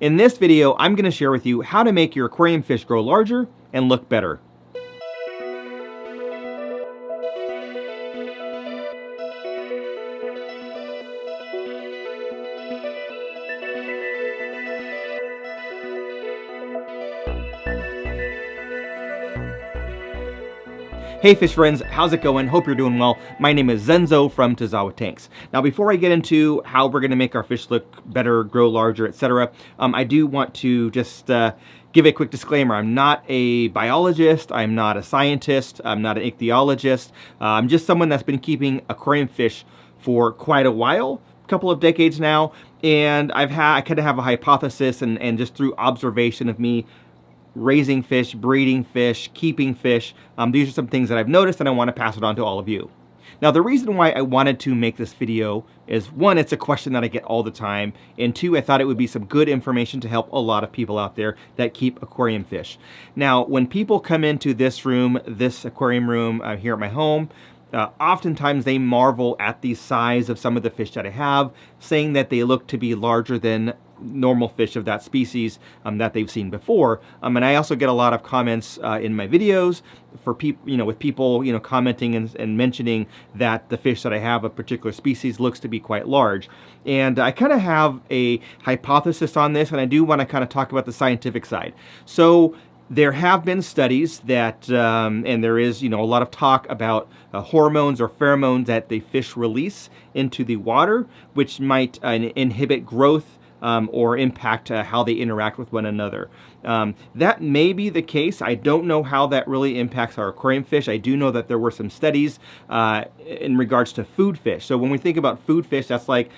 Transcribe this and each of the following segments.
In this video, I'm going to share with you how to make your aquarium fish grow larger and look better. Hey fish friends, how's it going? Hope you're doing well. My name is Zenzo from Tazawa Tanks. Now before I get into how we're going to make our fish look better, grow larger, etc., I do want to just give a quick disclaimer. I'm not a biologist, I'm not a scientist, I'm not an ichthyologist. I'm just someone that's been keeping aquarium fish for quite a while, a couple of decades now, and I kind of have a hypothesis and just through observation of me raising fish, breeding fish, keeping fish. These are some things that I've noticed and I want to pass it on to all of you. Now the reason why I wanted to make this video is one, it's a question that I get all the time, and two, I thought it would be some good information to help a lot of people out there that keep aquarium fish. Now when people come into this room, this aquarium room here at my home, oftentimes they marvel at the size of some of the fish that I have, saying that they look to be larger than normal fish of that species that they've seen before. And I also get a lot of comments in my videos for people, with people, commenting and mentioning that the fish that I have, a particular species, looks to be quite large. And I kind of have a hypothesis on this, and I do want to kind of talk about the scientific side. So there have been studies that, and there is, a lot of talk about hormones or pheromones that the fish release into the water, which might inhibit growth or impact how they interact with one another. That may be the case. I don't know how that really impacts our aquarium fish. I do know that there were some studies in regards to food fish. So when we think about food fish, that's like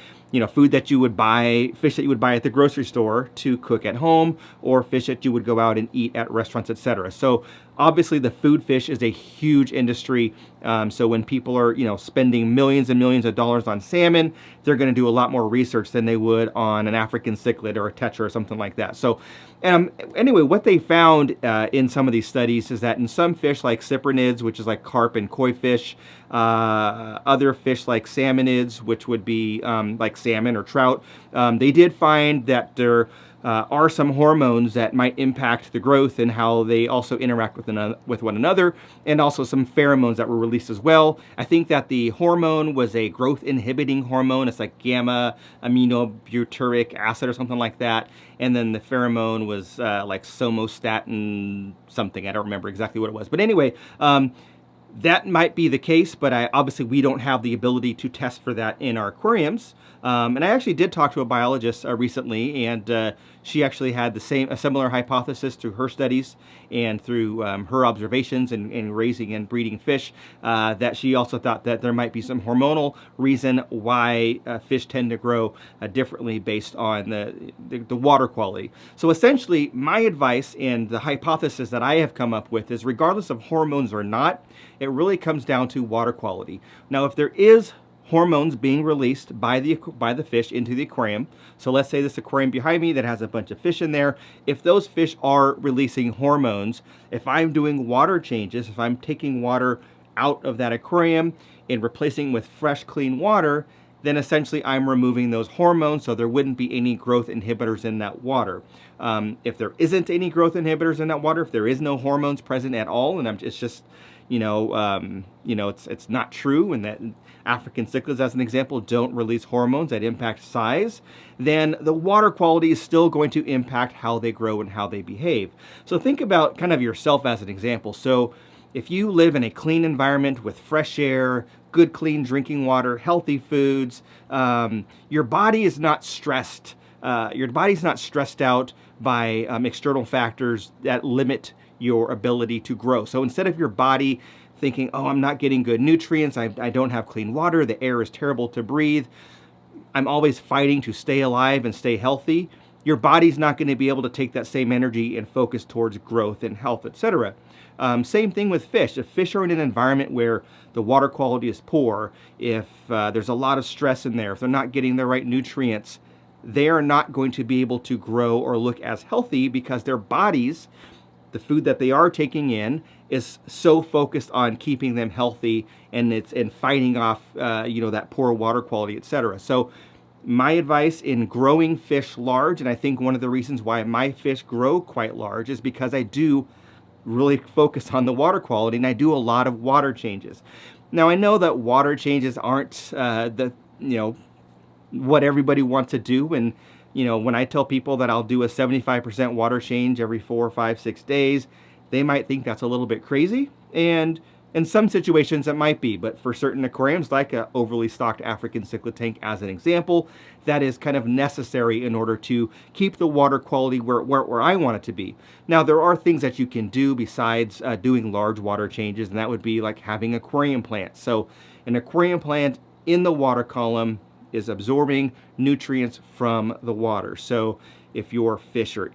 food that you would buy, fish that you would buy at the grocery store to cook at home, or fish that you would go out and eat at restaurants, etc. So obviously the food fish is a huge industry. So when people are, spending millions and millions of dollars on salmon, they're going to do a lot more research than they would on an African cichlid or a tetra or something like that. So anyway, what they found in some of these studies is that in some fish like cyprinids, which is like carp and koi fish, other fish like salmonids, which would be like salmon or trout, they did find that there are some hormones that might impact the growth and how they also interact with one another, and also some pheromones that were released as well. I think that the hormone was a growth inhibiting hormone. It's like gamma aminobutyric acid or something like that. And then the pheromone was like somatostatin something. I don't remember exactly what it was. But anyway, that might be the case, but obviously we don't have the ability to test for that in our aquariums. And I actually did talk to a biologist recently, and she actually had a similar hypothesis through her studies and through her observations in raising and breeding fish, that she also thought that there might be some hormonal reason why fish tend to grow differently based on the water quality. So essentially, my advice and the hypothesis that I have come up with is, regardless of hormones or not, it really comes down to water quality. Now, if there is hormones being released by the fish into the aquarium, so let's say this aquarium behind me that has a bunch of fish in there, if those fish are releasing hormones, if I'm doing water changes, if I'm taking water out of that aquarium and replacing with fresh, clean water, then essentially I'm removing those hormones, so there wouldn't be any growth inhibitors in that water. If there isn't any growth inhibitors in that water, if there is no hormones present at all, and it's just it's not true, and that African cichlids, as an example, don't release hormones that impact size, then the water quality is still going to impact how they grow and how they behave. So think about kind of yourself as an example. So if you live in a clean environment with fresh air, good clean drinking water, healthy foods, your body is not stressed. Your body's not stressed out by external factors that limit your ability to grow. So instead of your body thinking, oh, I'm not getting good nutrients, I don't have clean water, the air is terrible to breathe, I'm always fighting to stay alive and stay healthy, your body's not going to be able to take that same energy and focus towards growth and health, etc. Same thing with fish. If fish are in an environment where the water quality is poor, if there's a lot of stress in there, if they're not getting the right nutrients, they are not going to be able to grow or look as healthy, because their bodies, the food that they are taking in, is so focused on keeping them healthy and fighting off that poor water quality, etc. So My advice in growing fish large, and I think one of the reasons why my fish grow quite large, is because I do really focus on the water quality, and I do a lot of water changes. Now I know that water changes aren't what everybody wants to do, and when I tell people that I'll do a 75% water change every 4, 5, 6 days, they might think that's a little bit crazy, and in some situations it might be, but for certain aquariums, like a overly stocked African cichlid tank as an example, that is kind of necessary in order to keep the water quality where I want it to be. Now there are things that you can do besides doing large water changes, and that would be like having aquarium plants. So an aquarium plant in the water column is absorbing nutrients from the water. So if your fish are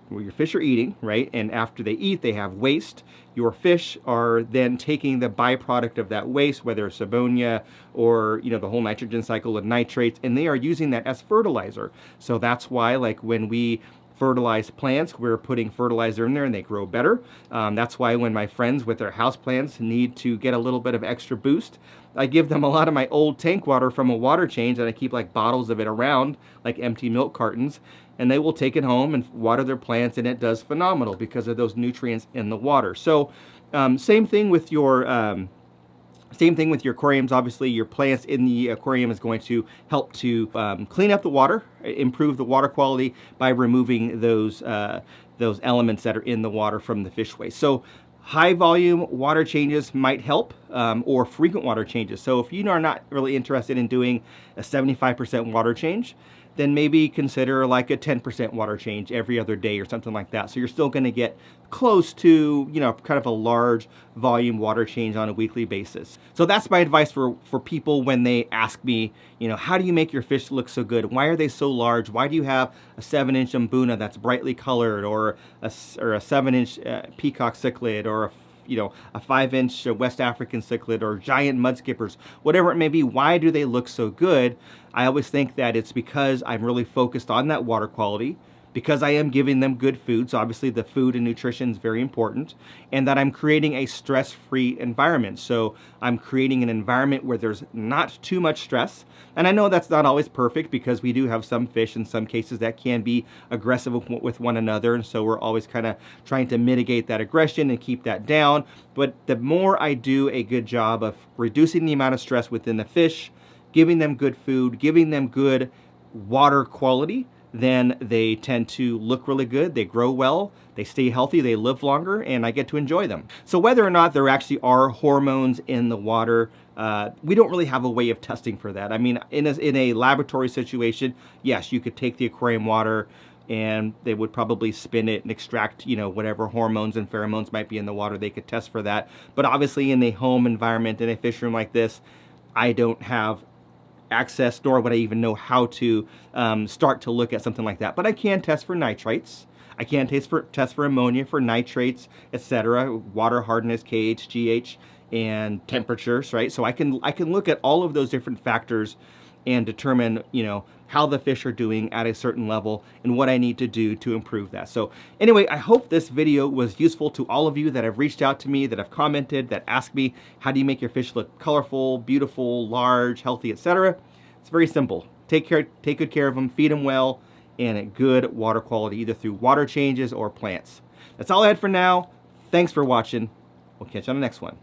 eating, right, and after they eat they have waste, your fish are then taking the byproduct of that waste, whether it's ammonia or the whole nitrogen cycle of nitrates, and they are using that as fertilizer. So that's why, like, when we fertilize plants, we're putting fertilizer in there and they grow better. That's why when my friends with their house plants need to get a little bit of extra boost, I give them a lot of my old tank water from a water change, and I keep like bottles of it around, like empty milk cartons, and they will take it home and water their plants, and it does phenomenal because of those nutrients in the water. So same thing with your aquariums. Obviously, your plants in the aquarium is going to help to clean up the water, improve the water quality by removing those elements that are in the water from the fish waste. So high volume water changes might help, or frequent water changes. So if you are not really interested in doing a 75% water change, then maybe consider like a 10% water change every other day or something like that. So you're still going to get close to, kind of a large volume water change on a weekly basis. So that's my advice for people when they ask me, how do you make your fish look so good? Why are they so large? Why do you have a 7-inch Mbuna that's brightly colored, or a 7-inch peacock cichlid, or a 5-inch West African cichlid, or giant mud skippers, whatever it may be? Why do they look so good? I always think that it's because I'm really focused on that water quality, because I am giving them good food. So obviously the food and nutrition is very important, and that I'm creating a stress-free environment. So I'm creating an environment where there's not too much stress. And I know that's not always perfect, because we do have some fish in some cases that can be aggressive with one another. And so we're always kind of trying to mitigate that aggression and keep that down. But the more I do a good job of reducing the amount of stress within the fish, giving them good food, giving them good water quality, then they tend to look really good, they grow well, they stay healthy, they live longer, and I get to enjoy them. So whether or not there actually are hormones in the water, we don't really have a way of testing for that. I mean, in a laboratory situation, yes, you could take the aquarium water and they would probably spin it and extract, whatever hormones and pheromones might be in the water. They could test for that. But obviously in a home environment, in a fish room like this, I don't have access, nor would I even know how to start to look at something like that. But I can test for nitrates. I can test for ammonia, for nitrates, etc., water hardness, KH, GH, and temperatures, right? So I can look at all of those different factors and determine, how the fish are doing at a certain level and what I need to do to improve that. So anyway, I hope this video was useful to all of you that have reached out to me, that have commented, that asked me, how do you make your fish look colorful, beautiful, large, healthy, etc.? It's very simple. Take good care of them, feed them well, and at good water quality, either through water changes or plants. That's all I had for now. Thanks for watching. We'll catch you on the next one.